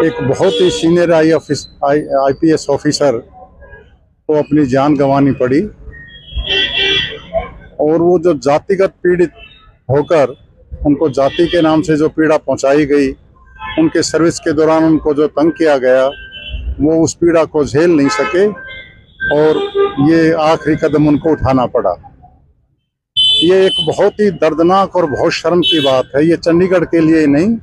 एक बहुत ही senior IPS officer को अपनी जान गंवानी पड़ी और वो जो जातिगत पीड़ित होकर उनको जाति के नाम से जो पीड़ा पहुंचाई गई, उनके सर्विस के दौरान उनको जो तंग किया गया, वो उस पीड़ा को झेल नहीं सके और ये आखिरी कदम उनको उठाना पड़ा। ये एक बहुत ही दर्दनाक और बहुत शर्म की बात है। ये चंडीगढ़ के लिए नहीं,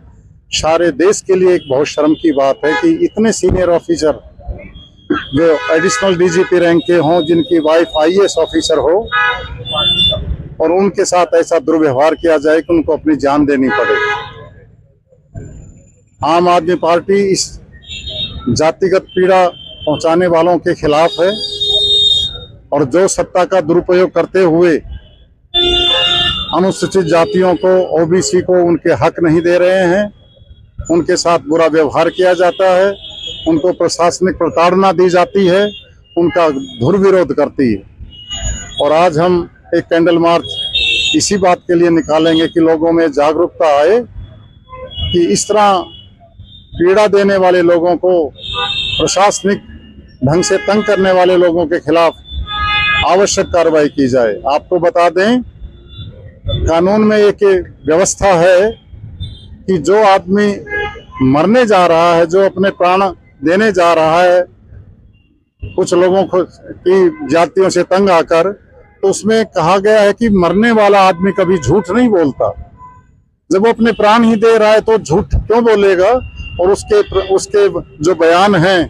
सारे देश के लिए एक बहुत शर्म की बात है कि इतने सीनियर ऑफिसर जो एडिशनल DGP रैंक के हों, जिनकी वाइफ IAS ऑफिसर हो, और उनके साथ ऐसा दुर्व्यवहार किया जाए कि उनको अपनी जान देनी पड़े। आम आदमी पार्टी इस जातिगत पीड़ा पहुंचाने वालों के खिलाफ है और जो सत्ता का दुरुपयोग करते हुए अनुसूचित जातियों को, OBC को उनके हक नहीं दे रहे हैं, उनके साथ बुरा व्यवहार किया जाता है, उनको प्रशासनिक प्रताड़ना दी जाती है, उनका दुर्विरोध करती है। और आज हम एक कैंडल मार्च इसी बात के लिए निकालेंगे कि लोगों में जागरूकता आए कि इस तरह पीड़ा देने वाले लोगों को, प्रशासनिक ढंग से तंग करने वाले लोगों के खिलाफ आवश्यक कार्रवाई की जाए। आपको बता दें, कानून में एक व्यवस्था है कि जो आदमी मरने जा रहा है, जो अपने प्राण देने जा रहा है कुछ लोगों को की जातियों से तंग आकर, तो उसमें कहा गया है कि मरने वाला आदमी कभी झूठ नहीं बोलता। जब वो अपने प्राण ही दे रहा है तो झूठ क्यों बोलेगा? और उसके जो बयान हैं,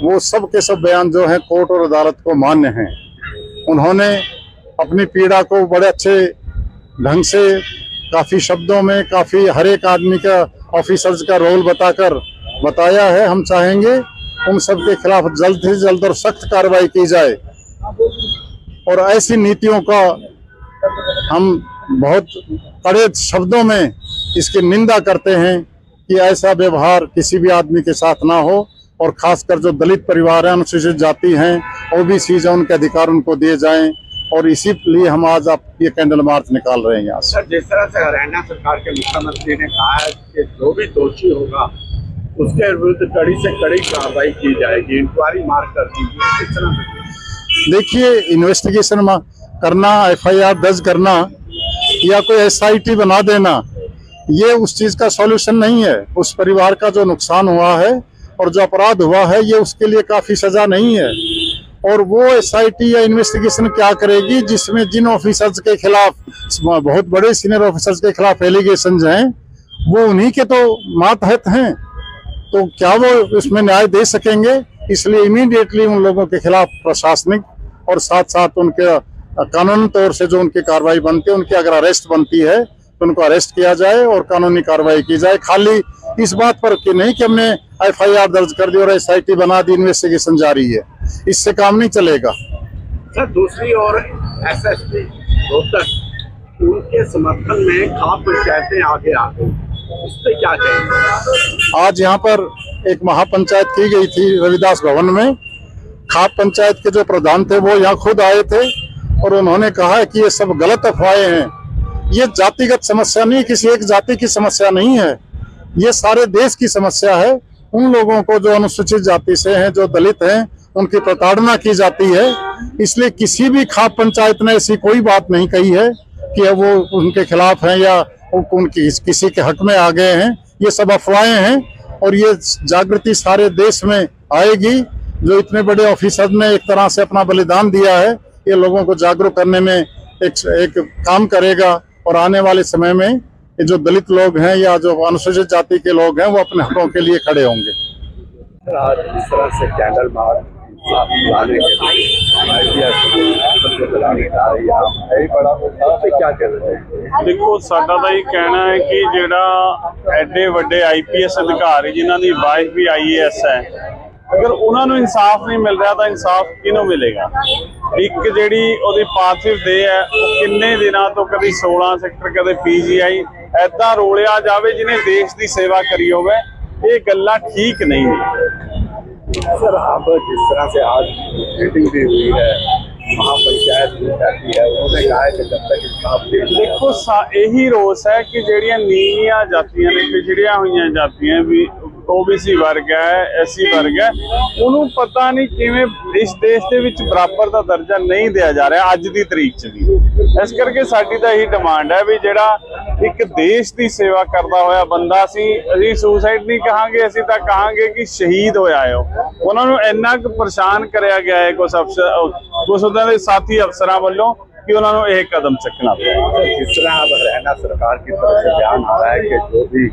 वो सब के सब बयान जो हैं कोर्ट और अदालत को मान्य हैं। उन्होंने अपनी पीड़ा को बड़े अच्छे ढंग से, काफ़ी शब्दों में, काफ़ी हर एक आदमी का, ऑफिसर्स का रोल बताकर बताया है। हम चाहेंगे उन सब के खिलाफ जल्द से जल्द और सख्त कार्रवाई की जाए और ऐसी नीतियों का हम बहुत कड़े शब्दों में इसकी निंदा करते हैं कि ऐसा व्यवहार किसी भी आदमी के साथ ना हो, और खासकर जो दलित परिवार हैं, अनुसूचित जाति हैं, OBC हैं, उनके अधिकार उनको दिए जाएं। और इसीलिए हम आज आप ये कैंडल मार्च निकाल रहे हैं यहाँ से। सर, जिस तरह से हरियाणा सरकार के मुख्यमंत्री ने कहा है कि जो भी दोषी होगा उसके विरुद्ध कड़ी से कड़ी कार्रवाई की जाएगी, इंक्वायरी मार्क कर दीजिए, किस तरह से? देखिए, इन्वेस्टिगेशन करना, FIR दर्ज करना या कोई SIT बना देना, ये उस चीज का सॉल्यूशन नहीं है। उस परिवार का जो नुकसान हुआ है और जो अपराध हुआ है, ये उसके लिए काफी सजा नहीं है। और वो SIT या इन्वेस्टिगेशन क्या करेगी जिसमें जिन ऑफिसर्स के खिलाफ, बहुत बड़े सीनियर ऑफिसर्स के खिलाफ एलिगेशंस हैं, वो उन्हीं के तो मातहत हैं, तो क्या वो उसमें न्याय दे सकेंगे? इसलिए इमीडिएटली उन लोगों के खिलाफ प्रशासनिक और साथ साथ उनके कानूनी तौर से जो उनकी कार्रवाई बनती है, उनकी अगर अरेस्ट बनती है तो उनको अरेस्ट किया जाए और कानूनी कार्रवाई की जाए। खाली इस बात पर कि नहीं कि हमने FIR दर्ज कर दी और SIT बना दी, इन्वेस्टिगेशन जारी है, इससे काम नहीं चलेगा। सर, दूसरी ओर SSP रोहतक, उनके समर्थन में खाप पंचायतें आगे आ गई, इस पे क्या कहेंगे? आज यहाँ पर एक महापंचायत की गई थी रविदास भवन में। खाप पंचायत के जो प्रधान थे वो यहाँ खुद आए थे और उन्होंने कहा है कि ये सब गलत अफवाहें हैं। ये जातिगत समस्या नहीं, किसी एक जाति की समस्या नहीं है, ये सारे देश की समस्या है। उन लोगों को जो अनुसूचित जाति से हैं, जो दलित हैं, उनकी प्रताड़ना की जाती है। इसलिए किसी भी खाप पंचायत ने ऐसी कोई बात नहीं कही है कि वो उनके खिलाफ हैं या उनकी किसी के हक में आ गए हैं। ये सब अफवाहें हैं और ये जागृति सारे देश में आएगी। जो इतने बड़े ऑफिसर ने एक तरह से अपना बलिदान दिया है, ये लोगों को जागरूक करने में एक काम करेगा और आने वाले समय में जो दलित लोग हैं या जो अनुसूचित जाति के लोग हैं, वो अपने हकों के लिए खड़े होंगे। आज इस तरह से कैंडल मार्च क्या कह रहे हैं? देखो, साडा ਤਾਂ ਇਹ कहना है कि ਜਿਹੜਾ ਐਡੇ ਵੱਡੇ IPS अधिकारी जिन्हां ਦੀ वाइफ भी IAS है, अगर उन्होंने इंसाफ नहीं मिल रहा तो इंसाफ किनों मिलेगा? एक जी पार्थिव देह है, किन्ने दिनों तो कभी 16 सैक्टर, कभी PGI ऐदा रोलिया जाए जिन्हें देश की सेवा करी होवे। ये गल्लां ठीक नहीं है। सर, अब जिस तरह से आज मीटिंग भी हुई है, महापंचायत भी बैठी है, उन्होंने कहा है कि जब तक इंसाफ देखो यही रोस है कि ਜਿਹੜੀਆਂ ਨੀਵੀਆਂ जातियां ने, पिछड़िया हुई जातियां भी OBC ਵਰਗ ਹੈ, SC ਵਰਗ ਹੈ, ਉਹਨੂੰ ਪਤਾ ਨਹੀਂ ਕਿਵੇਂ ਇਸ ਦੇਸ਼ ਦੇ ਵਿੱਚ ਬਰਾਬਰ ਦਾ ਦਰਜਾ ਨਹੀਂ ਦਿਆ ਜਾ ਰਿਹਾ ਅੱਜ ਦੀ ਤਰੀਕ 'ਚ ਵੀ। ਇਸ ਕਰਕੇ ਸਾਡੀ ਤਾਂ ਇਹੀ ਡਿਮਾਂਡ ਹੈ ਵੀ ਜਿਹੜਾ ਇੱਕ ਦੇਸ਼ ਦੀ ਸੇਵਾ ਕਰਦਾ ਹੋਇਆ ਬੰਦਾ ਅਸੀਂ ਸੁਸਾਈਡ ਨਹੀਂ ਕਹਾਂਗੇ, ਅਸੀਂ ਤਾਂ ਕਹਾਂਗੇ ਕਿ ਸ਼ਹੀਦ ਹੋਇਆ ਹੈ। ਉਹਨਾਂ ਨੂੰ ਇੰਨਾ ਕੁ ਪਰੇਸ਼ਾਨ ਕਰਿਆ ਗਿਆ ਹੈ ਕੁਝ ਅਫਸਰ, ਕੁਝ ਉਹਨਾਂ ਦੇ ਸਾਥੀ ਅਫਸਰਾਂ ਵੱਲੋਂ कि उन्होंने एक कदम चकना पड़ा। जिस तरह अब हरियाणा सरकार की तरफ से बयान आ रहा है कि जो भी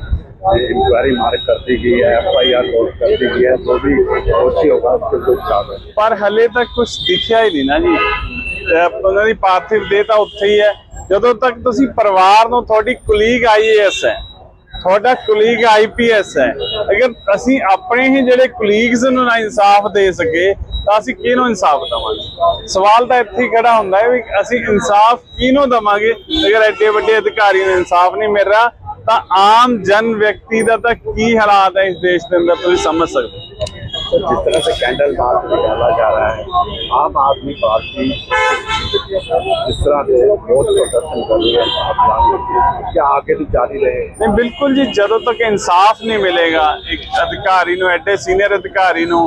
इंक्वायरी मार्क कर दी गई है, FIR लॉन्च कर दी गई है, जो भी दोषी होगा उसके विरुद्ध, पर हले तक कुछ दिखिया ही नहीं ना जी। ਉਹਨਾਂ ਦੀ ਪਾਰਥਿਵ ਦੇਹ ਤਾਂ ਉੱਥੇ ਹੀ ਹੈ। ਜਦੋਂ ਤੱਕ ਤੁਸੀਂ ਪਰਿਵਾਰ ਨੂੰ, ਤੁਹਾਡੀ ਕੁਲੀਗ IAS ਹੈ, ਤੁਹਾਡਾ ਕੁਲੀਗ IPS ਹੈ, ਅਗਰ ਅਸੀਂ ਆਪਣੇ ਹੀ ਜਿਹੜੇ ਕੁਲੀਗਸ ਨੂੰ ਨਾ ਇਨਸਾਫ ਦੇ ਸਕੇ ਤਾਂ ਅਸੀਂ ਕਿਹਨੂੰ ਇਨਸਾਫ ਦੇਵਾਂਗੇ? ਸਵਾਲ ਤਾਂ ਇੱਥੇ ਹੀ ਖੜਾ ਹੁੰਦਾ ਹੈ ਵੀ ਅਸੀਂ ਇਨਸਾਫ ਕਿਹਨੂੰ ਦੇਵਾਂਗੇ ਅਗਰ ਐਡੇ ਵੱਡੇ ਅਧਿਕਾਰੀ ਨੂੰ ਇਨਸਾਫ ਨਹੀਂ ਮਿਲ ਰਿਹਾ ਤਾਂ ਆਮ ਜਨ ਵਿਅਕਤੀ ਦਾ ਤਾਂ ਕੀ ਹਾਲਾਤ ਹੈ ਇਸ ਦੇਸ਼ ਦੇ ਅੰਦਰ ਤੁਸੀਂ ਸਮਝ ਸਕਦੇ ਹੋ। तो जिस तरह से कैंडल मार्च निकाला जा रहा है, आम आदमी पार्टी जिस तरह से बहुत प्रदर्शन कर रही है, क्या आगे भी जारी रहे? नहीं, बिल्कुल जी, जदों तक इंसाफ नहीं मिलेगा एक अधिकारी नूं, एडे सीनियर अधिकारी नूं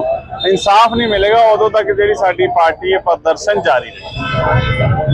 इंसाफ नहीं मिलेगा, उदों तक जिहड़ी साडी पार्टी है प्रदर्शन जारी रहेगा।